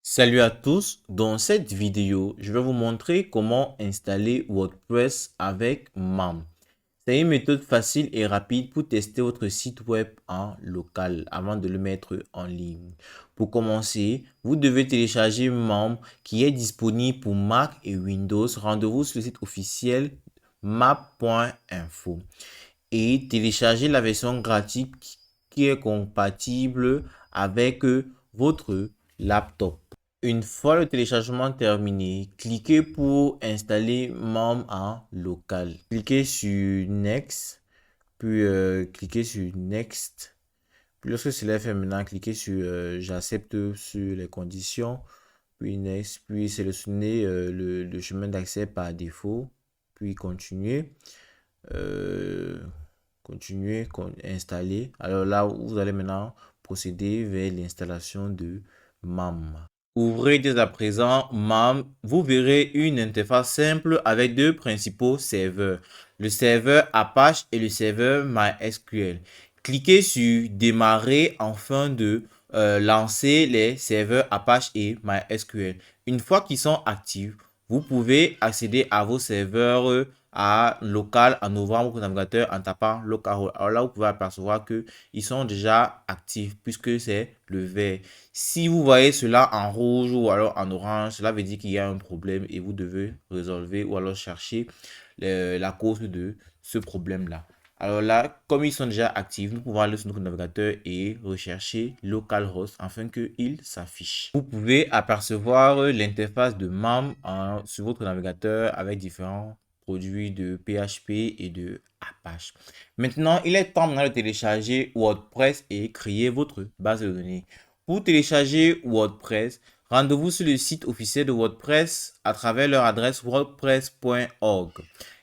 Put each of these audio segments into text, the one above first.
Salut à tous, dans cette vidéo, je vais vous montrer comment installer WordPress avec MAM. C'est une méthode facile et rapide pour tester votre site web en local avant de le mettre en ligne. Pour commencer, vous devez télécharger MAM qui est disponible pour Mac et Windows. Rendez-vous sur le site officiel map.info et télécharger la version gratuite qui est compatible avec votre laptop. Une fois le téléchargement terminé, cliquez pour installer MAM en local. Cliquez sur Next, puis cliquez sur Next. Puis lorsque cela est fait maintenant, cliquez sur J'accepte sur les conditions, puis Next, puis sélectionnez le chemin d'accès par défaut, puis continuer. Euh, Continuer, installer. Alors là, vous allez maintenant procéder vers l'installation de MAM. Ouvrez dès à présent MAM. Vous verrez une interface simple avec deux principaux serveurs, le serveur Apache et le serveur MySQL. Cliquez sur Démarrer afin de lancer les serveurs Apache et MySQL. Une fois qu'ils sont actifs, vous pouvez accéder à vos serveurs à local en ouvrant votre navigateur en tapant localhost. Alors là, vous pouvez apercevoir que ils sont déjà actifs puisque c'est le vert. Si vous voyez cela en rouge ou alors en orange, cela veut dire qu'il y a un problème et vous devez résolver ou alors chercher la cause de ce problème-là. Alors là, comme ils sont déjà actifs, nous pouvons aller sur notre navigateur et rechercher localhost afin qu'il s'affiche. Vous pouvez apercevoir l'interface de MAM sur votre navigateur avec différents produits de PHP et de Apache. Maintenant, il est temps de télécharger WordPress et créer votre base de données. Pour télécharger WordPress, rendez-vous sur le site officiel de WordPress à travers leur adresse wordpress.org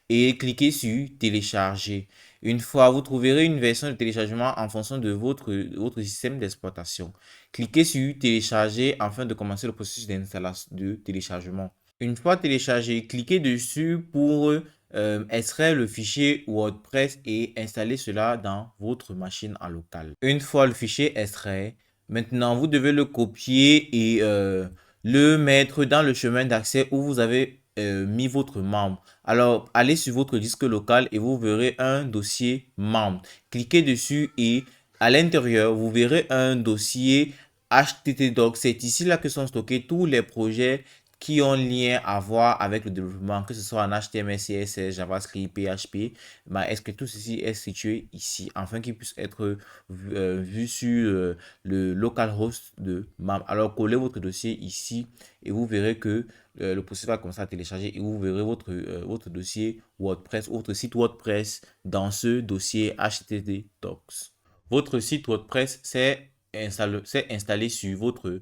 et cliquez sur télécharger. Une fois, vous trouverez une version de téléchargement en fonction de votre système d'exploitation. Cliquez sur télécharger afin de commencer le processus d'installation de téléchargement. Une fois téléchargé, cliquez dessus pour extraire le fichier WordPress et installer cela dans votre machine en local. Une fois le fichier extrait, maintenant vous devez le copier et le mettre dans le chemin d'accès où vous avez mis votre membre. Alors, allez sur votre disque local et vous verrez un dossier membre. Cliquez dessus et à l'intérieur, vous verrez un dossier HTTP. C'est ici là que sont stockés tous les projets qui ont lien à voir avec le développement, que ce soit en HTML, CSS, JavaScript, PHP. Est-ce que tout ceci est situé ici afin qu'il puisse être vu sur le localhost de MAM. Alors, collez votre dossier ici et vous verrez que le processus va commencer à télécharger et vous verrez votre dossier WordPress, votre site WordPress dans ce dossier HTTP Docs. Votre site WordPress c'est installé sur votre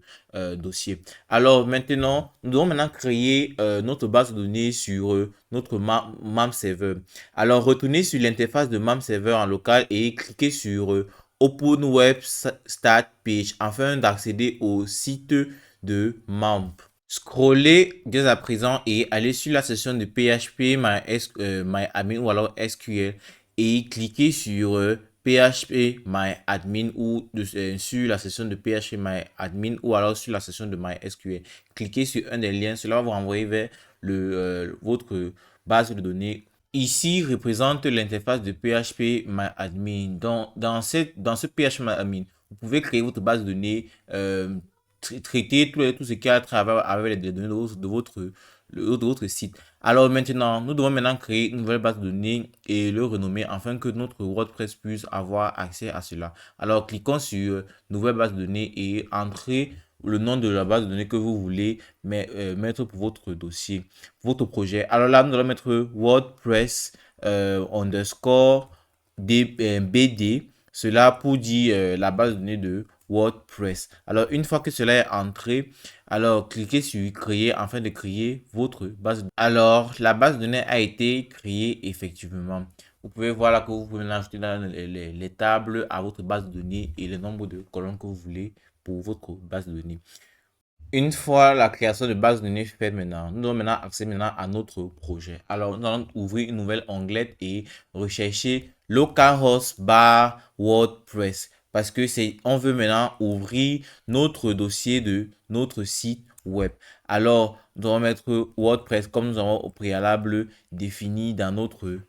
dossier. Alors maintenant, nous devons maintenant créer notre base de données sur notre MAM server. Alors retournez sur l'interface de MAM server en local et cliquez sur Open Web Start Page afin d'accéder au site de MAM. Scrollez dès à présent et allez sur la section de PHP, MyAdmin ou alors SQL et cliquez sur PHP MyAdmin ou sur la section de PHP MyAdmin ou alors sur la section de MySQL. Cliquez sur un des liens, cela va vous renvoyer vers votre base de données. Ici représente l'interface de PHP MyAdmin. Dans ce PHP MyAdmin, vous pouvez créer votre base de données, traiter tout ce qui a à travers avec les données de votre site. Alors maintenant, nous devons maintenant créer une nouvelle base de données et le renommer afin que notre WordPress puisse avoir accès à cela. Alors cliquons sur nouvelle base de données et entrez le nom de la base de données que vous voulez mettre pour votre dossier, votre projet. Alors là, nous allons mettre WordPress underscore BD. Cela pour dire la base de données de WordPress. Alors, une fois que cela est entré, alors cliquez sur créer afin de créer votre base de données. Alors, la base de données a été créée effectivement. Vous pouvez voir là que vous pouvez ajouter dans les tables à votre base de données et le nombre de colonnes que vous voulez pour votre base de données. Une fois la création de base de données faite maintenant, nous devons maintenant accéder maintenant à notre projet. Alors, nous allons ouvrir une nouvelle onglet et rechercher localhost bar WordPress. parce que on veut maintenant ouvrir notre dossier de notre site web. Alors, nous allons mettre WordPress comme nous avons au préalable défini dans notre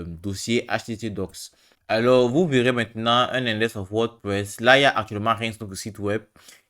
dossier HTTP Docs. Alors, vous verrez maintenant un index of WordPress. Là, il n'y a actuellement rien sur notre site web.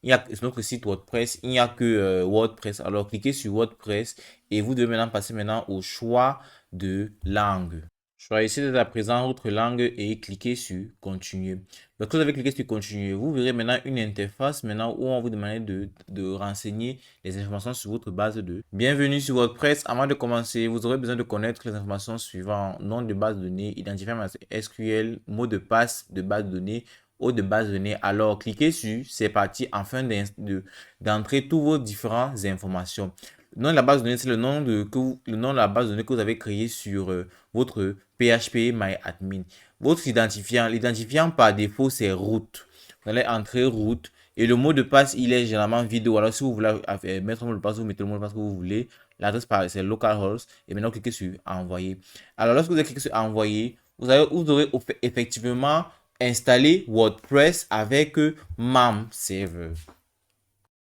Sur notre site WordPress, il n'y a que WordPress. Alors, cliquez sur WordPress et vous devez maintenant passer maintenant au choix de langue. Choisissez dès à présent votre langue et cliquez sur continuer. Lorsque vous avez cliqué sur continuer, vous verrez maintenant une interface maintenant où on vous demande de renseigner les informations sur votre base de données. Bienvenue sur WordPress. Avant de commencer, vous aurez besoin de connaître les informations suivantes: nom de base de données, identifiant SQL, mot de passe de base de données, ou de base de données. Alors, cliquez sur c'est parti afin d'entrer toutes vos différentes informations. Le nom de la base de données, c'est le nom de la base de données que vous avez créé sur votre PHP Votre identifiant, l'identifiant par défaut, c'est root. Vous allez entrer root et le mot de passe, il est généralement vide. Ou alors, si vous voulez mettre un mot de passe, vous mettez le mot de passe que vous voulez. L'adresse, c'est localhost. Et maintenant, cliquez sur envoyer. Alors, lorsque vous avez cliqué sur envoyer, vous aurez effectivement installé WordPress avec MAM Server.